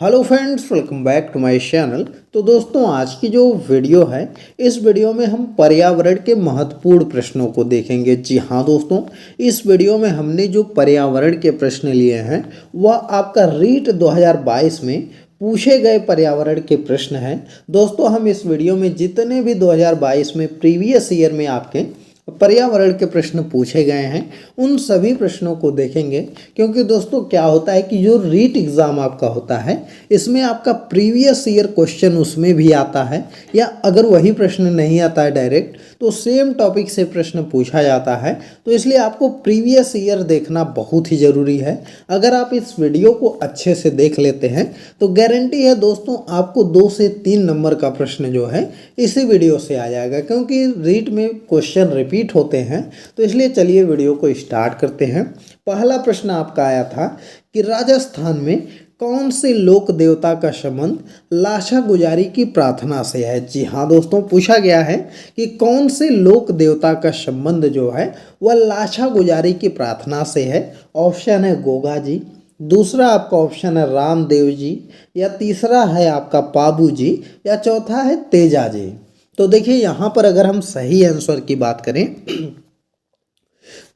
Hello friends, welcome back to my channel. तो दोस्तों, आज की जो वीडियो है, इस वीडियो में हम पर्यावरण के महत्वपूर्ण प्रश्नों को देखेंगे। जी हाँ दोस्तों, इस वीडियो में हमने जो पर्यावरण के प्रश्न लिए हैं वह आपका रीट 2022 में पूछे गए पर्यावरण के प्रश्न हैं। दोस्तों, हम इस वीडियो में जितने भी 2022 में प्रीवियस ईयर में आपके पर्यावरण के प्रश्न पूछे गए हैं उन सभी प्रश्नों को देखेंगे, क्योंकि दोस्तों क्या होता है कि जो रीट एग्ज़ाम आपका होता है इसमें आपका प्रीवियस ईयर क्वेश्चन उसमें भी आता है, या अगर वही प्रश्न नहीं आता है डायरेक्ट तो सेम टॉपिक से प्रश्न पूछा जाता है। तो इसलिए आपको प्रीवियस ईयर देखना बहुत ही ज़रूरी है। अगर आप इस वीडियो को अच्छे से देख लेते हैं तो गारंटी है दोस्तों, आपको 2 से 3 नंबर का प्रश्न जो है इसी वीडियो से आ जाएगा, क्योंकि रीट में क्वेश्चन रिपीट होते हैं। तो इसलिए चलिए वीडियो को स्टार्ट करते हैं। पहला प्रश्न आपका आया था कि राजस्थान में कौन से लोक देवता का संबंध लाछा गुजारी की प्रार्थना से है। जी हाँ दोस्तों, पूछा गया है कि कौन से लोक देवता का संबंध जो है वह लाछा गुजारी की प्रार्थना से है। ऑप्शन है गोगा जी, दूसरा आपका ऑप्शन है रामदेव जी, या तीसरा है आपका पाबू जी, या चौथा है तेजा जी। तो देखिए यहाँ पर अगर हम सही आंसर की बात करें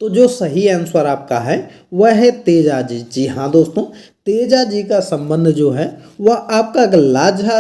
तो जो सही आंसर आपका है वह है तेजा जी। जी हाँ दोस्तों, तेजा जी का संबंध जो है वह आपका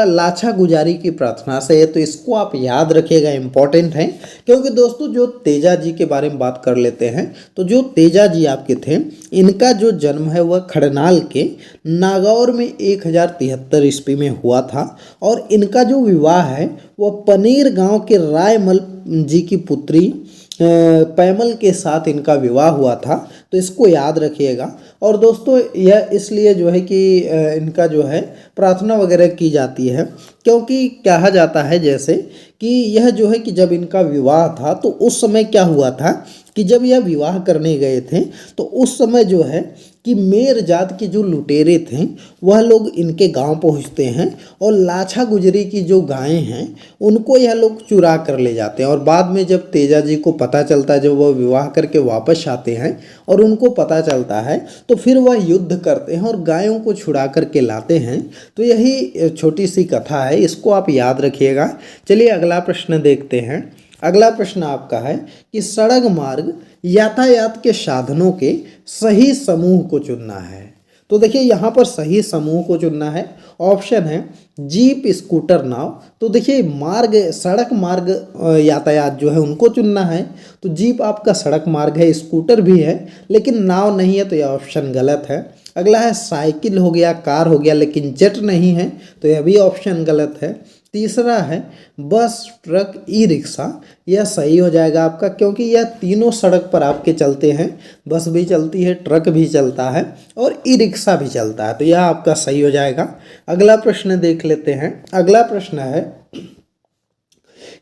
लाछा गुजारी की प्रार्थना से है। तो इसको आप याद रखिएगा, इम्पोर्टेंट है। क्योंकि दोस्तों जो तेजा जी के बारे में बात कर लेते हैं, तो जो तेजा जी आपके थे, इनका जो जन्म है वह खड़नाल के नागौर में 1073 ईस्वी में हुआ था, और इनका जो विवाह है वह पनीर गांव के रायमल जी की पुत्री पैमल के साथ इनका विवाह हुआ था। तो इसको याद रखिएगा। और दोस्तों यह इसलिए जो है कि इनका जो है प्रार्थना वगैरह की जाती है, क्योंकि कहा जाता है जैसे कि यह जो है कि जब इनका विवाह था तो उस समय क्या हुआ था कि जब यह विवाह करने गए थे तो उस समय जो है कि मेर जात के जो लुटेरे थे वह लोग इनके गांव पहुंचते हैं, और लाछा गुजरी की जो गायें हैं उनको यह लोग चुरा कर ले जाते हैं। और बाद में जब तेजा जी को पता चलता है, जब वह विवाह करके वापस आते हैं और उनको पता चलता है, तो फिर वह युद्ध करते हैं और गायों को छुड़ा करके लाते हैं। तो यही छोटी सी कथा है, इसको आप याद रखिएगा। चलिए अगला प्रश्न देखते हैं। अगला प्रश्न आपका है कि सड़क मार्ग यातायात के साधनों के सही समूह को चुनना है। तो देखिए यहाँ पर सही समूह को चुनना है। ऑप्शन है जीप, स्कूटर, नाव। तो देखिए सड़क मार्ग यातायात जो है उनको चुनना है। तो जीप आपका सड़क मार्ग है, स्कूटर भी है, लेकिन नाव नहीं है, तो यह ऑप्शन गलत है। अगला है साइकिल हो गया, कार हो गया, लेकिन जेट नहीं है, तो यह भी ऑप्शन गलत है। तीसरा है बस, ट्रक, ई रिक्शा। यह सही हो जाएगा आपका, क्योंकि यह तीनों सड़क पर आपके चलते हैं। बस भी चलती है, ट्रक भी चलता है, और ई रिक्शा भी चलता है। तो यह आपका सही हो जाएगा। अगला प्रश्न देख लेते हैं। अगला प्रश्न है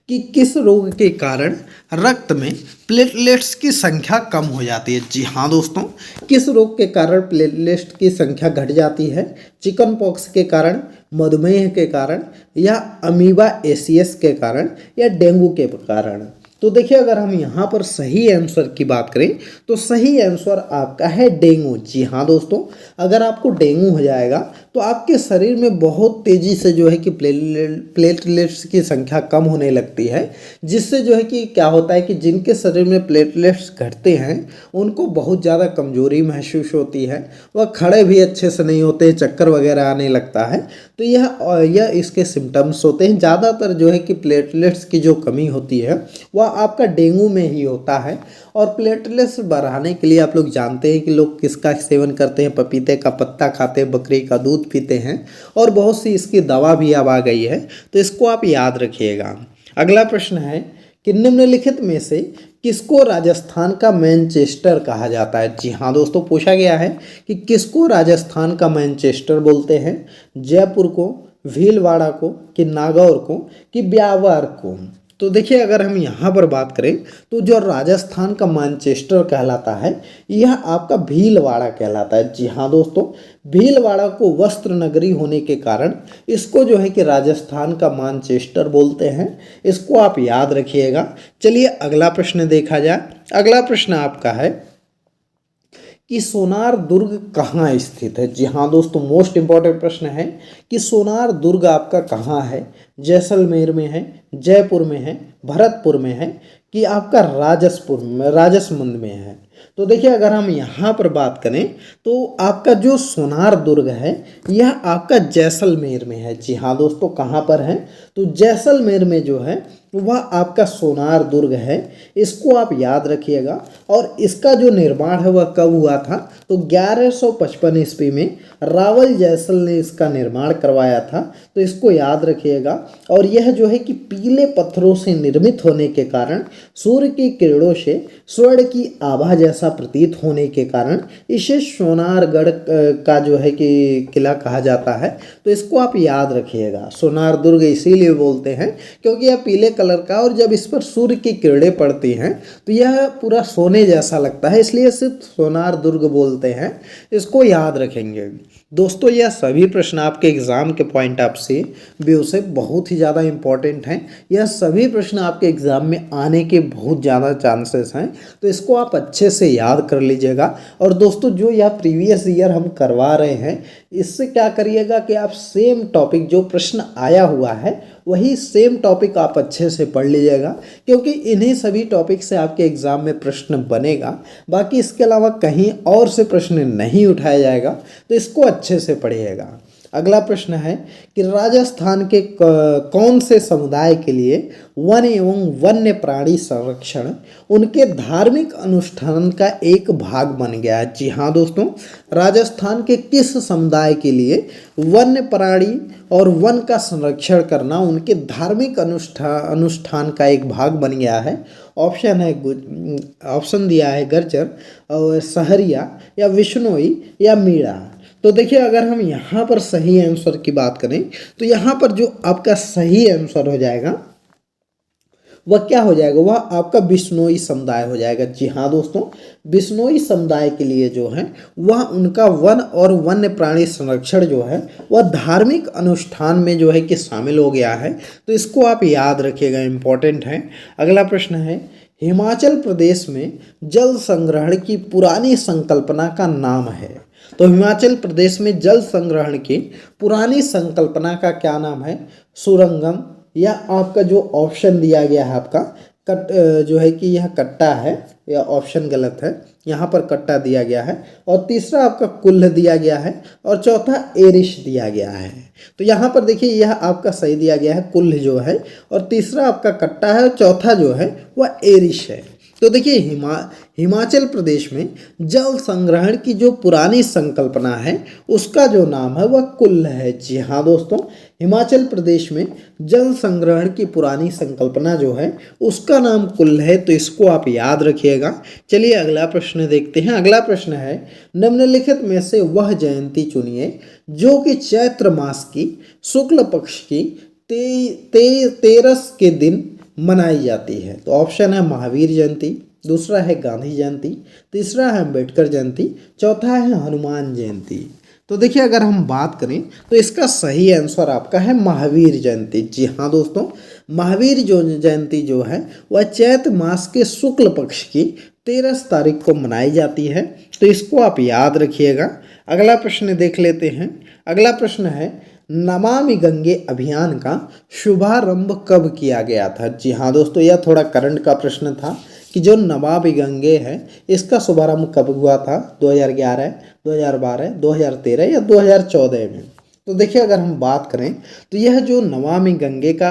कि किस रोग के कारण रक्त में प्लेटलेट्स की संख्या कम हो जाती है। जी हाँ दोस्तों, किस रोग के कारण प्लेटलेट्स की संख्या घट जाती है। चिकन पॉक्स के कारण, मधुमेह के कारण, या अमीबा एसियस के कारण, या डेंगू के कारण। तो देखिए अगर हम यहाँ पर सही आंसर की बात करें तो सही आंसर आपका है डेंगू। जी हाँ दोस्तों, अगर आपको डेंगू हो जाएगा तो आपके शरीर में बहुत तेज़ी से जो है कि प्लेटलेट्स की संख्या कम होने लगती है, जिससे जो है कि क्या होता है कि जिनके शरीर में प्लेटलेट्स घटते हैं उनको बहुत ज़्यादा कमजोरी महसूस होती है, वह खड़े भी अच्छे से नहीं होते, चक्कर वगैरह आने लगता है। तो यह इसके सिम्टम्स होते हैं। ज़्यादातर जो है कि प्लेटलेट्स की जो कमी होती है वह आपका डेंगू में ही होता है। और प्लेटलेट्स बढ़ाने के लिए आप लोग जानते हैं कि लोग किसका सेवन करते हैं, पपीते का पत्ता खाते हैं, बकरी का दूध पीते हैं, और बहुत सी इसकी दवा भी अब आ गई है। तो इसको आप याद रखिएगा। अगला प्रश्न है कि निम्नलिखित में से किसको राजस्थान का मैनचेस्टर कहा जाता है। जी हाँ दोस्तों, पूछा गया है कि किसको राजस्थान का मैनचेस्टर बोलते हैं। जयपुर को, भीलवाड़ा को, कि नागौर को, कि ब्यावर को। तो देखिए अगर हम यहाँ पर बात करें तो जो राजस्थान का मैनचेस्टर कहलाता है यह आपका भीलवाड़ा कहलाता है। जी हाँ दोस्तों, भीलवाड़ा को वस्त्र नगरी होने के कारण इसको जो है कि राजस्थान का मैनचेस्टर बोलते हैं। इसको आप याद रखिएगा। चलिए अगला प्रश्न देखा जाए। अगला प्रश्न आपका है कि सोनार दुर्ग कहाँ स्थित है। जी हाँ दोस्तों, मोस्ट इम्पॉर्टेंट प्रश्न है कि सोनार दुर्ग आपका कहाँ है। जैसलमेर में है, जयपुर में है, भरतपुर में है, कि आपका राजसपुर में, राजसमंद में है। तो देखिए अगर हम यहाँ पर बात करें तो आपका जो सोनार दुर्ग है यह आपका जैसलमेर में है। जी हाँ दोस्तों, कहाँ पर है तो जैसलमेर में जो है वह आपका सोनार दुर्ग है। इसको आप याद रखिएगा। और इसका जो निर्माण है वह कब हुआ था तो 1155 ईस्वी में रावल जैसल ने इसका निर्माण करवाया था। तो इसको याद रखिएगा। और यह जो है कि पीले पत्थरों से निर्मित होने के कारण, सूर्य की किरणों से स्वर्ण की आभा जैसा प्रतीत होने के कारण इसे सोनारगढ़ का जो है कि किला कहा जाता है। तो इसको आप याद रखिएगा। सोनार दुर्ग इसीलिए बोलते हैं क्योंकि यह पीले कलर का, और जब इस पर सूर्य की किरणें पड़ती हैं तो यह पूरा सोने जैसा लगता है, इसलिए सिर्फ सोनार दुर्ग बोलते हैं। इसको याद रखेंगे। दोस्तों यह सभी प्रश्न आपके एग्जाम के पॉइंट ऑफ व्यू से बहुत ही ज़्यादा इंपॉर्टेंट हैं। यह सभी प्रश्न आपके एग्जाम में आने के बहुत ज़्यादा चांसेस हैं। तो इसको आप अच्छे से याद कर लीजिएगा। और दोस्तों जो यह प्रीवियस ईयर हम करवा रहे हैं, इससे क्या करिएगा कि आप सेम टॉपिक, जो प्रश्न आया हुआ है वही सेम टॉपिक आप अच्छे से पढ़ लीजिएगा, क्योंकि इन्हीं सभी टॉपिक से आपके एग्जाम में प्रश्न बनेगा। बाकी इसके अलावा कहीं और से प्रश्न नहीं उठाया जाएगा। तो इसको अच्छे से पढ़िएगा। अगला प्रश्न है कि राजस्थान के कौन से समुदाय के लिए वन एवं वन्य प्राणी संरक्षण उनके धार्मिक अनुष्ठान का एक भाग बन गया है। जी हाँ दोस्तों, राजस्थान के किस समुदाय के लिए वन्य प्राणी और वन का संरक्षण करना उनके धार्मिक अनुष्ठान का एक भाग बन गया है। ऑप्शन दिया है गर्जर और सहरिया या विश्नोई या मीणा। तो देखिए अगर हम यहाँ पर सही आंसर की बात करें तो यहाँ पर जो आपका सही आंसर हो जाएगा वह क्या हो जाएगा, वह आपका बिश्नोई समुदाय हो जाएगा। जी हाँ दोस्तों, बिश्नोई समुदाय के लिए जो है वह उनका वन और वन्य प्राणी संरक्षण जो है वह धार्मिक अनुष्ठान में जो है कि शामिल हो गया है। तो इसको आप याद रखिएगा, इम्पोर्टेंट है। अगला प्रश्न है हिमाचल प्रदेश में जल संग्रहण की पुरानी संकल्पना का नाम है। तो हिमाचल प्रदेश में जल संग्रहण की पुरानी संकल्पना का क्या नाम है, सुरंगम, या आपका जो ऑप्शन दिया गया है आपका जो है कि यह कट्टा है, या ऑप्शन गलत है, यहाँ पर कट्टा दिया गया है। और तीसरा आपका कुल्ल दिया गया है, और चौथा एरिश दिया गया है। तो यहाँ पर देखिए यह आपका सही दिया गया है कुल्ल जो है, और तीसरा आपका कट्टा है, और चौथा जो है वह एरिश है। तो देखिए हिमाचल प्रदेश में जल संग्रहण की जो पुरानी संकल्पना है उसका जो नाम है वह कुल्ल है। जी हाँ दोस्तों, हिमाचल प्रदेश में जल संग्रहण की पुरानी संकल्पना जो है उसका नाम कुल्ल है। तो इसको आप याद रखिएगा। चलिए अगला प्रश्न देखते हैं। अगला प्रश्न है निम्नलिखित में से वह जयंती चुनिए जो कि चैत्र मास की शुक्ल पक्ष की तेरस के दिन मनाई जाती है। तो ऑप्शन है महावीर जयंती, दूसरा है गांधी जयंती, तीसरा है अम्बेडकर जयंती, चौथा है हनुमान जयंती। तो देखिए अगर हम बात करें तो इसका सही आंसर आपका है महावीर जयंती। जी हाँ दोस्तों, महावीर जयंती जो है वह चैत्र मास के शुक्ल पक्ष की 13 तारीख को मनाई जाती है। तो इसको आप याद रखिएगा। अगला प्रश्न देख लेते हैं। अगला प्रश्न है नमामि गंगे अभियान का शुभारंभ कब किया गया था। जी हाँ दोस्तों, यह थोड़ा करंट का प्रश्न था कि जो नमामि गंगे है इसका शुभारंभ कब हुआ था, 2011, 2012, 2013 या 2014 में। तो देखिए अगर हम बात करें तो यह जो नमामि गंगे का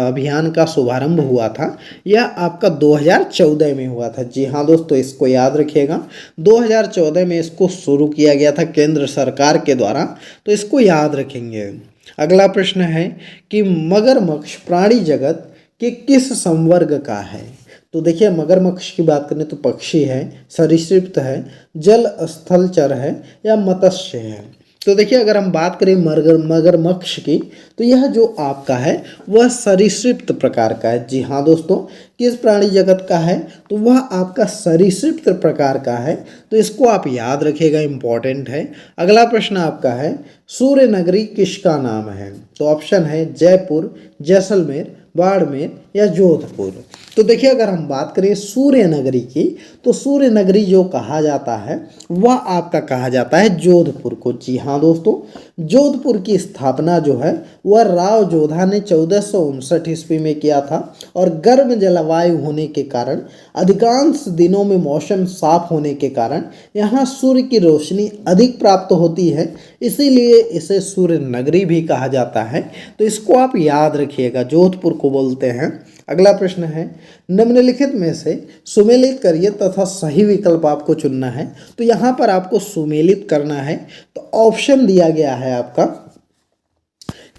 अभियान का शुभारंभ हुआ था यह आपका 2014 में हुआ था। जी हाँ दोस्तों, इसको याद रखिएगा। 2014 में इसको शुरू किया गया था केंद्र सरकार के द्वारा। तो इसको याद रखेंगे। अगला प्रश्न है कि मगरमच्छ प्राणी जगत के किस संवर्ग का है। तो देखिए मगरमच्छ की बात करें तो पक्षी है, सरीसृप है, जल स्थलचर है या मत्स्य है। तो देखिए अगर हम बात करें मगरमच्छ की तो यह जो आपका है वह सरीसृप प्रकार का है। जी हाँ दोस्तों, किस प्राणी जगत का है तो वह आपका सरीसृप प्रकार का है। तो इसको आप याद रखिएगा, इम्पॉर्टेंट है। अगला प्रश्न आपका है सूर्य नगरी किसका नाम है। तो ऑप्शन है जयपुर, जैसलमेर, बाड़मेर या जोधपुर। तो देखिए अगर हम बात करें सूर्य नगरी की, तो सूर्य नगरी जो कहा जाता है वह आपका कहा जाता है जोधपुर को। जी हाँ दोस्तों, जोधपुर की स्थापना जो है वह राव जोधा ने 1459 ईस्वी में किया था। और गर्म जलवायु होने के कारण, अधिकांश दिनों में मौसम साफ होने के कारण यहाँ सूर्य की रोशनी अधिक प्राप्त होती है, इसीलिए इसे सूर्य नगरी भी कहा जाता है। तो इसको आप याद रखिएगा, जोधपुर को बोलते हैं। अगला प्रश्न है, निम्नलिखित में से सुमेलित करिए तथा सही विकल्प आपको चुनना है। तो यहाँ पर आपको सुमेलित करना है, तो ऑप्शन दिया गया है आपका,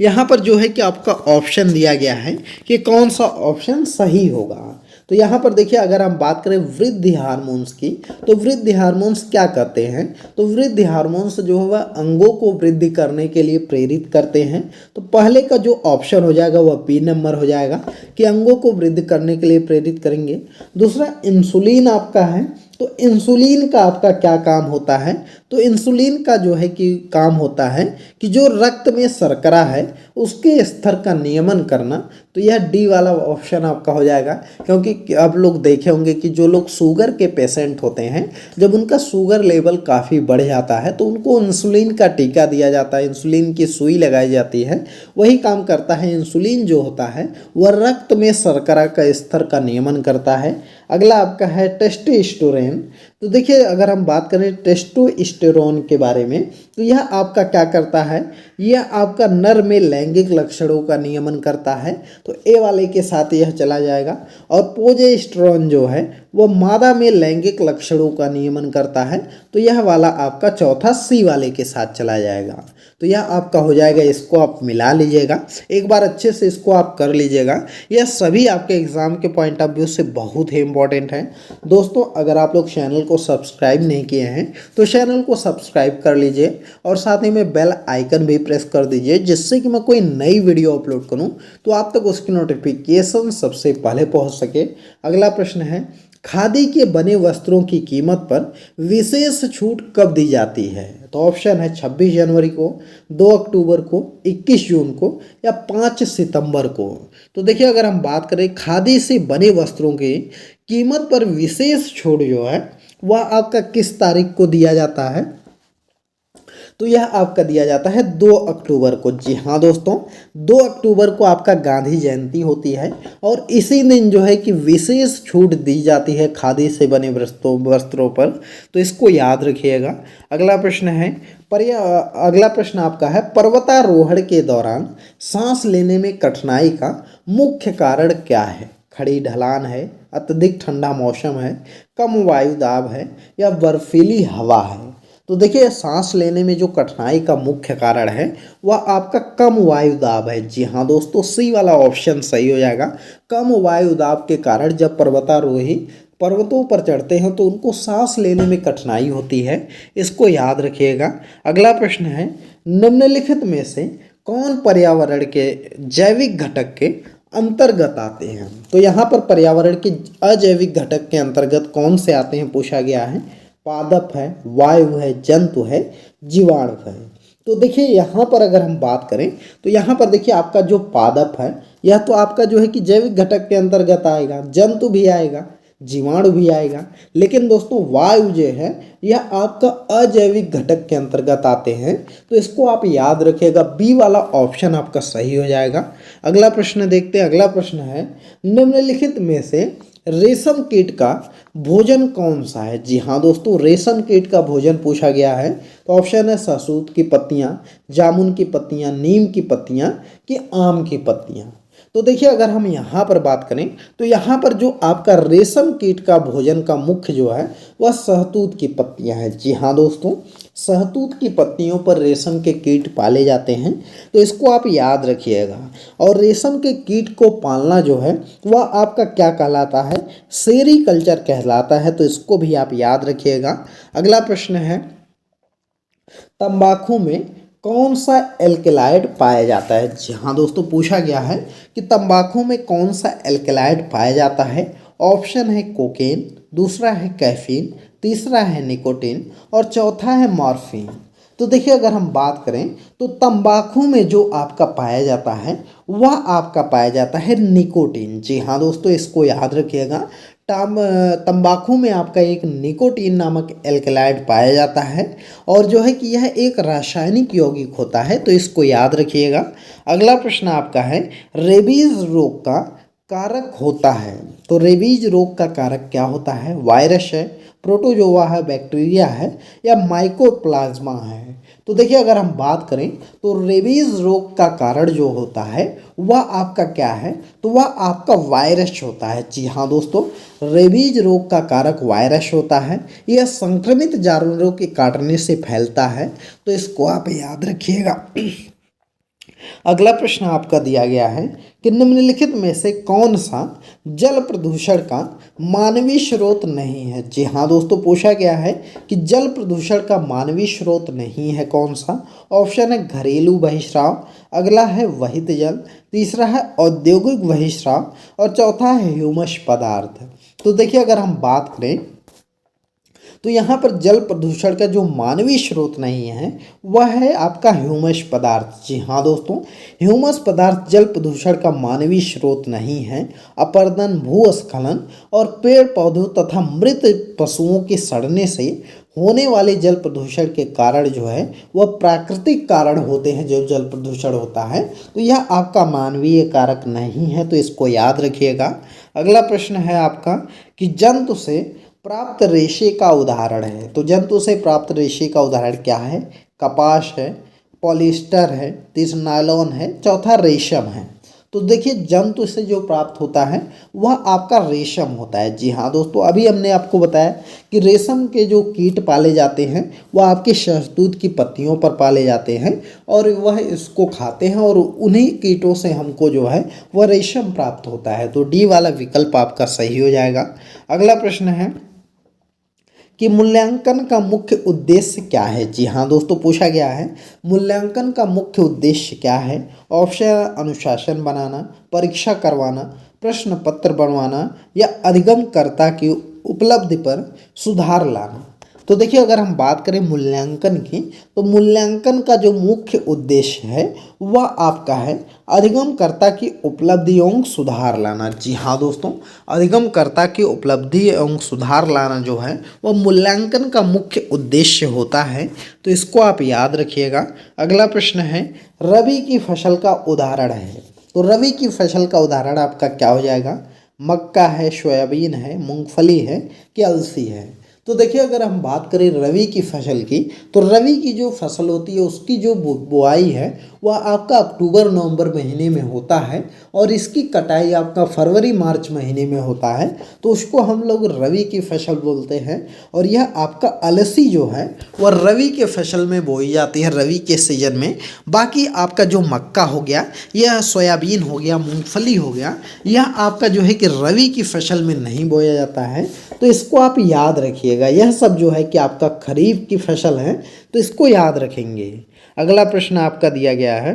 यहाँ पर जो है कि आपका ऑप्शन दिया गया है कि कौन सा ऑप्शन सही होगा। तो यहाँ पर देखिए अगर हम बात करें वृद्धि हार्मोन्स की, तो वृद्धि हार्मोन्स क्या करते हैं? तो वृद्धि हार्मोन्स जो है वह अंगों को वृद्धि करने के लिए प्रेरित करते हैं। तो पहले का जो ऑप्शन हो जाएगा वह बी नंबर हो जाएगा कि अंगों को वृद्धि करने के लिए प्रेरित करेंगे। दूसरा इंसुलिन आपका है, तो इंसुलिन का आपका क्या काम होता है? तो इंसुलिन का जो है कि काम होता है कि जो रक्त में शर्करा है उसके स्तर का नियमन करना। तो यह डी वाला ऑप्शन आपका हो जाएगा, क्योंकि आप लोग देखे होंगे कि जो लोग शुगर के पेशेंट होते हैं, जब उनका शुगर लेवल काफ़ी बढ़ जाता है तो उनको इंसुलिन का टीका दिया जाता है, इंसुलिन की सुई लगाई जाती है। वही काम करता है इंसुलिन जो होता है वह रक्त में शर्करा का स्तर का नियमन करता है। अगला आपका है टेस्टोस्टेरोन। तो देखिए अगर हम बात करें टेस्टोस्टेरोन के बारे में, तो यह आपका क्या करता है? यह आपका नर में लैंगिक लक्षणों का नियमन करता है, तो ए वाले के साथ यह चला जाएगा। और प्रोजेस्टेरोन जो है वह मादा में लैंगिक लक्षणों का नियमन करता है, तो यह वाला आपका चौथा सी वाले के साथ चला जाएगा। तो यह आपका हो जाएगा, इसको आप मिला लीजिएगा, एक बार अच्छे से इसको आप कर लीजिएगा। यह सभी आपके एग्जाम के पॉइंट ऑफ व्यू से बहुत ही इंपॉर्टेंट है। दोस्तों अगर आप लोग चैनल को सब्सक्राइब नहीं किए हैं तो चैनल को सब्सक्राइब कर लीजिए और साथ ही में बेल आइकन भी प्रेस कर दीजिए, जिससे कि मैं कोई नई वीडियो अपलोड करूं तो आप तक उसकी नोटिफिकेशन सबसे पहले पहुंच सके। अगला प्रश्न है, खादी के बने वस्त्रों की कीमत पर विशेष छूट कब दी जाती है? तो ऑप्शन है 26 जनवरी को, 2 अक्टूबर को, 21 जून को या 5 सितंबर को। तो देखिए अगर हम बात करें खादी से बने वस्त्रों की कीमत पर विशेष छूट जो है वह आपका किस तारीख को दिया जाता है? तो यह आपका दिया जाता है 2 अक्टूबर को। जी हाँ दोस्तों, 2 अक्टूबर को आपका गांधी जयंती होती है और इसी दिन जो है कि विशेष छूट दी जाती है खादी से बने वस्त्रों पर, तो इसको याद रखिएगा। अगला प्रश्न है, अगला प्रश्न आपका है, पर्वतारोहण के दौरान सांस लेने में कठिनाई का मुख्य कारण क्या है? खड़ी ढलान है, अत्यधिक ठंडा मौसम है, कम वायु दाब है या बर्फीली हवा है? तो देखिए सांस लेने में जो कठिनाई का मुख्य कारण है वह आपका कम वायु दाब है। जी हाँ दोस्तों, सी वाला ऑप्शन सही हो जाएगा। कम वायु दाब के कारण जब पर्वतारोही पर्वतों पर चढ़ते हैं तो उनको सांस लेने में कठिनाई होती है, इसको याद रखिएगा। अगला प्रश्न है, निम्नलिखित में से कौन पर्यावरण के जैविक घटक के अंतर्गत आते हैं? तो यहाँ पर पर्यावरण के अजैविक घटक के अंतर्गत कौन से आते हैं पूछा गया है। पादप है, वायु है, जंतु है, जीवाणु है। तो देखिए यहाँ पर अगर हम बात करें तो यहाँ पर देखिए आपका जो पादप है यह तो आपका जो है कि जैविक घटक के अंतर्गत आएगा, जंतु भी आएगा, जीवाणु भी आएगा। लेकिन दोस्तों वायु जो है यह आपका अजैविक घटक के अंतर्गत आते हैं, तो इसको आप याद रखिएगा, बी वाला ऑप्शन आपका सही हो जाएगा। अगला प्रश्न देखते हैं। अगला प्रश्न है, निम्नलिखित में से रेशम कीट का भोजन कौन सा है? जी हाँ दोस्तों, रेशम कीट का भोजन पूछा गया है, तो ऑप्शन है सहतूत की पत्तियाँ, जामुन की पत्तियाँ, नीम की पत्तियाँ कि आम की पत्तियाँ। तो देखिए अगर हम यहाँ पर बात करें तो यहाँ पर जो आपका रेशम कीट का भोजन का मुख्य जो है वह सहतूत की पत्तियाँ हैं। जी हाँ दोस्तों, सहतूत की पत्तियों पर रेशम के कीट पाले जाते हैं, तो इसको आप याद रखिएगा। और रेशम के कीट को पालना जो है वह आपका क्या कहलाता है? सेरीकल्चर कहलाता है, तो इसको भी आप याद रखिएगा। अगला प्रश्न है, तंबाकू में कौन सा एल्केलाइड पाया जाता है? जी हाँ दोस्तों, पूछा गया है कि तंबाकू में कौन सा एल्केलाइड पाया जाता है। ऑप्शन है कोकेन, दूसरा है कैफीन, तीसरा है निकोटीन और चौथा है मॉर्फिन। तो देखिए अगर हम बात करें तो तंबाकू में जो आपका पाया जाता है वह आपका पाया जाता है निकोटीन। जी हाँ दोस्तों, इसको याद रखिएगा। तंबाकू में आपका एक निकोटीन नामक एल्कलॉइड पाया जाता है और जो है कि यह एक रासायनिक यौगिक होता है, तो इसको याद रखिएगा। अगला प्रश्न आपका है, रेबीज रोग का कारक होता है। तो रेबीज रोग का कारक क्या होता है? वायरस है, प्रोटोजोआ है, बैक्टीरिया है या माइकोप्लाज्मा है? तो देखिए अगर हम बात करें तो रेबीज रोग का कारण जो होता है वह आपका क्या है? तो वह आपका वायरस होता है। जी हाँ दोस्तों, रेबीज रोग का कारक वायरस होता है। यह संक्रमित जानवरों के काटने से फैलता है, तो इसको आप याद रखिएगा। अगला प्रश्न आपका दिया गया है कि निम्नलिखित में से कौन सा जल प्रदूषण का मानवीय स्रोत नहीं है? जी हाँ दोस्तों, पूछा गया है कि जल प्रदूषण का मानवीय स्रोत नहीं है कौन सा? ऑप्शन है घरेलू बहिस्राव, अगला है वहित जल, तीसरा है औद्योगिक बहिस्राव और चौथा है ह्यूमस पदार्थ। तो देखिए अगर हम बात करें तो यहाँ पर जल प्रदूषण का जो मानवीय स्रोत नहीं है वह है आपका ह्यूमस पदार्थ। जी हाँ दोस्तों, ह्यूमस पदार्थ जल प्रदूषण का मानवीय स्रोत नहीं है। अपरदन, भूस्खलन और पेड़ पौधों तथा मृत पशुओं के सड़ने से होने वाले जल प्रदूषण के कारण जो है वह प्राकृतिक कारण होते हैं। जो जल प्रदूषण होता है तो यह आपका मानवीय कारक नहीं है, तो इसको याद रखिएगा। अगला प्रश्न है आपका कि जंतु से प्राप्त रेशे का उदाहरण है। तो जंतु से प्राप्त रेशे का उदाहरण क्या है? कपास है, पॉलिएस्टर है, तीसरा नायलॉन है, चौथा रेशम है। तो देखिए जंतु से जो प्राप्त होता है वह आपका रेशम होता है। जी हाँ दोस्तों, अभी हमने आपको बताया कि रेशम के जो कीट पाले जाते हैं वह आपके शहतूत की पत्तियों पर पाले जाते हैं और वह इसको खाते हैं और उन्हीं कीटों से हमको जो है वह रेशम प्राप्त होता है। तो डी वाला विकल्प आपका सही हो जाएगा। अगला प्रश्न है कि मूल्यांकन का मुख्य उद्देश्य क्या है? जी हाँ दोस्तों, पूछा गया है मूल्यांकन का मुख्य उद्देश्य क्या है? ऑप्शन अनुशासन बनाना, परीक्षा करवाना, प्रश्न पत्र बनवाना या अधिगमकर्ता की उपलब्धि पर सुधार लाना। तो देखिए अगर हम बात करें मूल्यांकन की तो मूल्यांकन का जो मुख्य उद्देश्य है वह आपका है अधिगमकर्ता की उपलब्धि एवं सुधार लाना। जी हाँ दोस्तों, अधिगमकर्ता की उपलब्धि एवं सुधार लाना जो है वह मूल्यांकन का मुख्य उद्देश्य होता है, तो इसको आप याद रखिएगा। अगला प्रश्न है रबी की फसल का उदाहरण है। तो रबी की फसल का उदाहरण आपका क्या हो जाएगा? मक्का है, सोयाबीन है, मूंगफली है कि अलसी है? तो देखिए अगर हम बात करें रबी की फसल की तो रबी की जो फसल होती है उसकी जो बुआई है वह आपका अक्टूबर नवंबर महीने में होता है और इसकी कटाई आपका फरवरी मार्च महीने में होता है, तो उसको हम लोग रबी की फसल बोलते हैं। और यह आपका अलसी जो है वह रबी के फसल में बोई जाती है, रबी के सीजन में। बाकी आपका जो मक्का हो गया, यह सोयाबीन हो गया, मूंगफली हो गया, यह आपका जो है कि रबी की फसल में नहीं बोया जाता है, तो इसको आप याद रखिएगा। यह सब जो है कि आपका खरीफ की फसल है, तो इसको याद रखेंगे। अगला प्रश्न आपका दिया गया है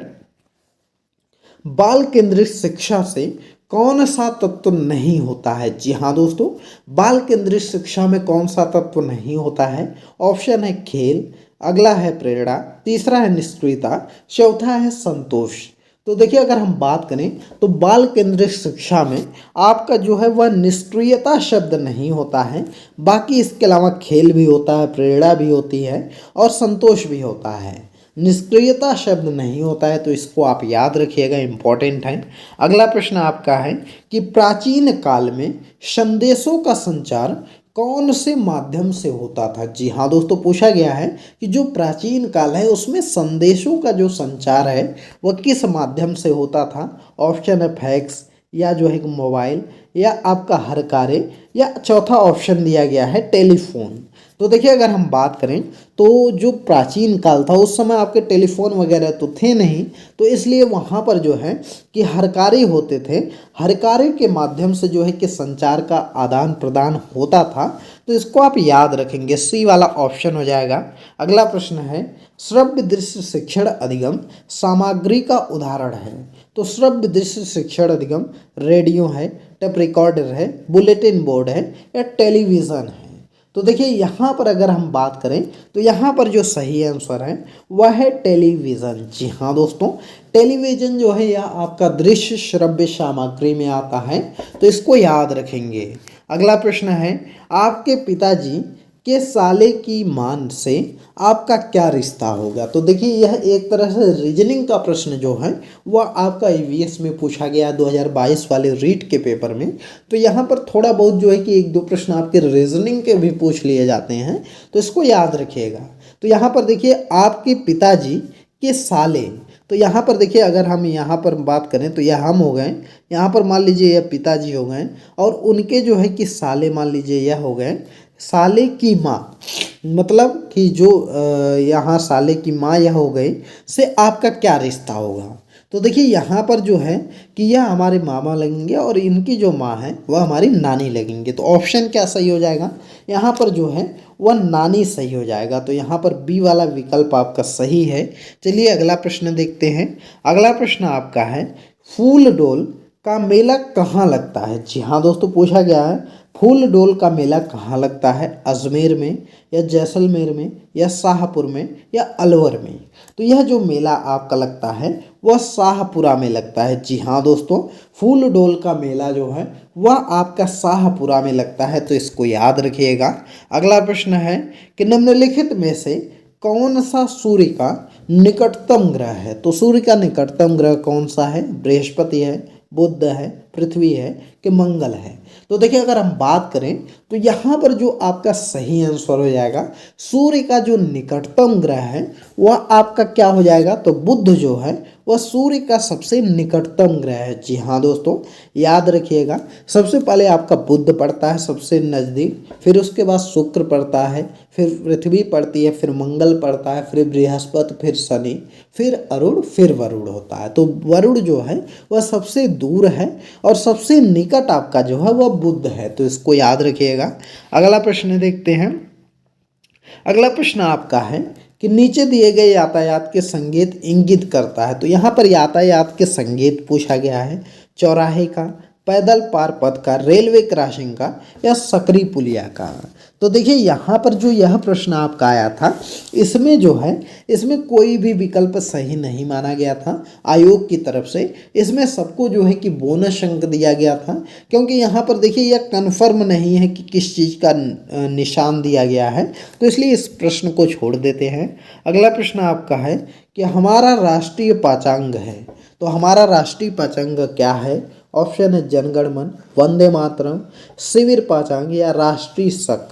बाल केंद्रित शिक्षा से कौन सा तत्व नहीं होता है? जी हाँ दोस्तों, बाल केंद्रित शिक्षा में कौन सा तत्व नहीं होता है? ऑप्शन है खेल, अगला है प्रेरणा, तीसरा है निष्क्रियता, चौथा है संतोष। तो देखिए अगर हम बात करें तो बाल केंद्रित शिक्षा में आपका जो है वह निष्क्रियता शब्द नहीं होता है, बाकी इसके अलावा खेल भी होता है, प्रेरणा भी होती है और संतोष भी होता है। निष्क्रियता शब्द नहीं होता है, तो इसको आप याद रखिएगा, इम्पोर्टेंट है। अगला प्रश्न आपका है कि प्राचीन काल में संदेशों का संचार कौन से माध्यम से होता था? जी हाँ दोस्तों, पूछा गया है कि जो प्राचीन काल है उसमें संदेशों का जो संचार है वह किस माध्यम से होता था? ऑप्शन है फैक्स या जो है मोबाइल या आपका हर कार्य या चौथा ऑप्शन दिया गया है टेलीफोन। तो देखिए अगर हम बात करें तो जो प्राचीन काल था उस समय आपके टेलीफोन वगैरह तो थे नहीं, तो इसलिए वहाँ पर जो है कि हरकारी होते थे। हरकारी के माध्यम से जो है कि संचार का आदान प्रदान होता था, तो इसको आप याद रखेंगे, सी वाला ऑप्शन हो जाएगा। अगला प्रश्न है श्रव्य दृश्य शिक्षण अधिगम सामग्री का उदाहरण है। तो श्रव्य दृश्य शिक्षण अधिगम रेडियो है, टेप रिकॉर्डर है, बुलेटिन बोर्ड है या टेलीविज़न है? तो देखिए यहाँ पर अगर हम बात करें तो यहाँ पर जो सही आंसर है वह है टेलीविज़न। जी हाँ दोस्तों, टेलीविज़न जो है यह आपका दृश्य श्रव्य सामग्री में आता है, तो इसको याद रखेंगे। अगला प्रश्न है, आपके पिताजी के साले की मान से आपका क्या रिश्ता होगा। तो देखिए यह एक तरह से रीजनिंग का प्रश्न जो है वह आपका ईवीएस में पूछा गया 2022 वाले रीट के पेपर में। तो यहाँ पर थोड़ा बहुत जो है कि एक दो प्रश्न आपके रीजनिंग के भी पूछ लिए जाते हैं, तो इसको याद रखिएगा। तो यहाँ पर देखिए आपके पिताजी के साले, तो यहाँ पर देखिए अगर हम यहाँ पर बात करें तो यह हम हो गए, यहाँ पर मान लीजिए यह पिताजी हो गए और उनके जो है कि साले मान लीजिए यह हो गए साले की माँ, मतलब कि जो यहाँ साले की माँ यह हो गई से आपका क्या रिश्ता होगा। तो देखिए यहाँ पर जो है कि यह हमारे मामा लगेंगे और इनकी जो माँ है वह हमारी नानी लगेंगे। तो ऑप्शन क्या सही हो जाएगा, यहाँ पर जो है वह नानी सही हो जाएगा। तो यहाँ पर बी वाला विकल्प आपका सही है। चलिए अगला प्रश्न देखते हैं। अगला प्रश्न आपका है, फूल डोल का मेला कहाँ लगता है। जी हाँ दोस्तों, पूछा गया है फूल डोल का मेला कहाँ लगता है, अजमेर में या जैसलमेर में या शाहपुर में या अलवर में। तो यह जो मेला आपका लगता है वह शाहपुरा में लगता है। जी हाँ दोस्तों, फूल डोल का मेला जो है वह आपका शाहपुरा में लगता है, तो इसको याद रखिएगा। अगला प्रश्न है कि निम्नलिखित में से कौन सा सूर्य का निकटतम ग्रह है। तो सूर्य का निकटतम ग्रह कौन सा है, बृहस्पति है, बुध है, पृथ्वी है कि मंगल है। तो देखिए अगर हम बात करें तो यहाँ पर जो आपका सही आंसर हो जाएगा, सूर्य का जो निकटतम ग्रह है वह आपका क्या हो जाएगा, तो बुध जो है वह सूर्य का सबसे निकटतम ग्रह है। जी हाँ दोस्तों, याद रखिएगा, सबसे पहले आपका बुध पड़ता है सबसे नज़दीक, फिर उसके बाद शुक्र पड़ता है, फिर पृथ्वी पड़ती है, फिर मंगल पड़ता है, फिर बृहस्पति, फिर शनि, फिर अरुण, फिर वरुण होता है। तो वरुण जो है वह सबसे दूर है और सबसे निकट आपका जो है वह बुध है, तो इसको याद रखिएगा। अगला प्रश्न देखते हैं। अगला प्रश्न आपका है कि नीचे दिए गए यातायात के संकेत इंगित करता है। तो यहाँ पर यातायात के संकेत पूछा गया है, चौराहे का, पैदल पार पथ का, रेलवे क्रॉसिंग का या सकरी पुलिया का। तो देखिए यहाँ पर जो यह प्रश्न आपका आया था इसमें जो है इसमें कोई भी विकल्प सही नहीं माना गया था आयोग की तरफ से। इसमें सबको जो है कि बोनस अंक दिया गया था, क्योंकि यहाँ पर देखिए यह कन्फर्म नहीं है कि किस चीज़ का निशान दिया गया है, तो इसलिए इस प्रश्न को छोड़ देते हैं। अगला प्रश्न आपका है कि हमारा राष्ट्रीय पांचांग है। तो हमारा राष्ट्रीय पांचांग क्या है। ऑप्शन है जनगण मन, वंदे मातरम, शिविर पांचांग या राष्ट्रीय शक।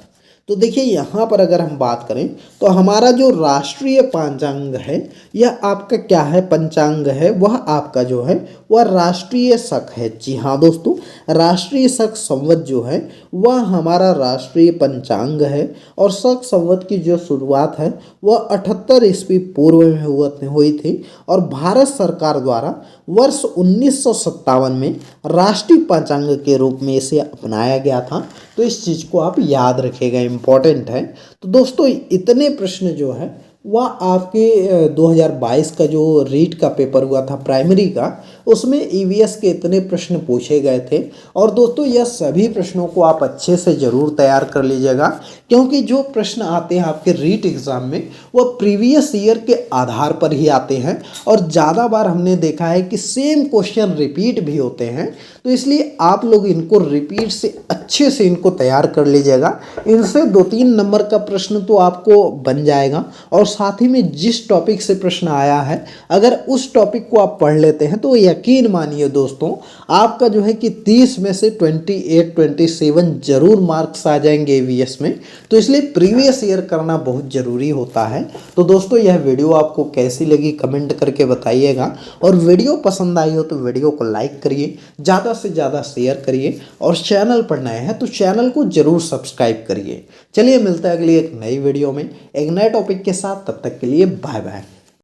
तो देखिए यहाँ पर अगर हम बात करें तो हमारा जो राष्ट्रीय पंचांग है यह आपका क्या है, पंचांग है, वह आपका जो है वह राष्ट्रीय शक है। जी हाँ दोस्तों, राष्ट्रीय शक संवत जो है वह हमारा राष्ट्रीय पंचांग है और शक संवत की जो शुरुआत है वह 78 ईस्वी पूर्व में हुई थी और भारत सरकार द्वारा वर्ष 1957 में राष्ट्रीय पंचांग के रूप में इसे अपनाया गया था। तो इस चीज़ को आप याद रखिएगा, इम्पॉर्टेंट है। तो दोस्तों इतने प्रश्न जो है वह आपके 2022 का जो रीट का पेपर हुआ था प्राइमरी का, उसमें ईवीएस के इतने प्रश्न पूछे गए थे। और दोस्तों यह सभी प्रश्नों को आप अच्छे से ज़रूर तैयार कर लीजिएगा, क्योंकि जो प्रश्न आते हैं आपके रीट एग्ज़ाम में वह प्रीवियस ईयर के आधार पर ही आते हैं और ज़्यादा बार हमने देखा है कि सेम क्वेश्चन रिपीट भी होते हैं। तो इसलिए आप लोग इनको रिपीट से अच्छे से इनको तैयार कर लीजिएगा। इनसे 2-3 नंबर का प्रश्न तो आपको बन जाएगा और साथ ही में जिस टॉपिक से प्रश्न आया है अगर उस टॉपिक को आप पढ़ लेते हैं तो यकीन मानिए दोस्तों आपका जो है कि 30 में से 28-27 जरूर मार्क्स आ जाएंगे ईवीएस में। तो इसलिए प्रीवियस ईयर करना बहुत ज़रूरी होता है। तो दोस्तों यह वीडियो आपको कैसी लगी कमेंट करके बताइएगा, और वीडियो पसंद आई हो तो वीडियो को लाइक करिए, ज़्यादा से ज़्यादा शेयर करिए, और चैनल पर नए हैं तो चैनल को ज़रूर सब्सक्राइब करिए। चलिए मिलते हैं अगली एक नई वीडियो में एक नए टॉपिक के साथ, तब तक के लिए बाय बाय।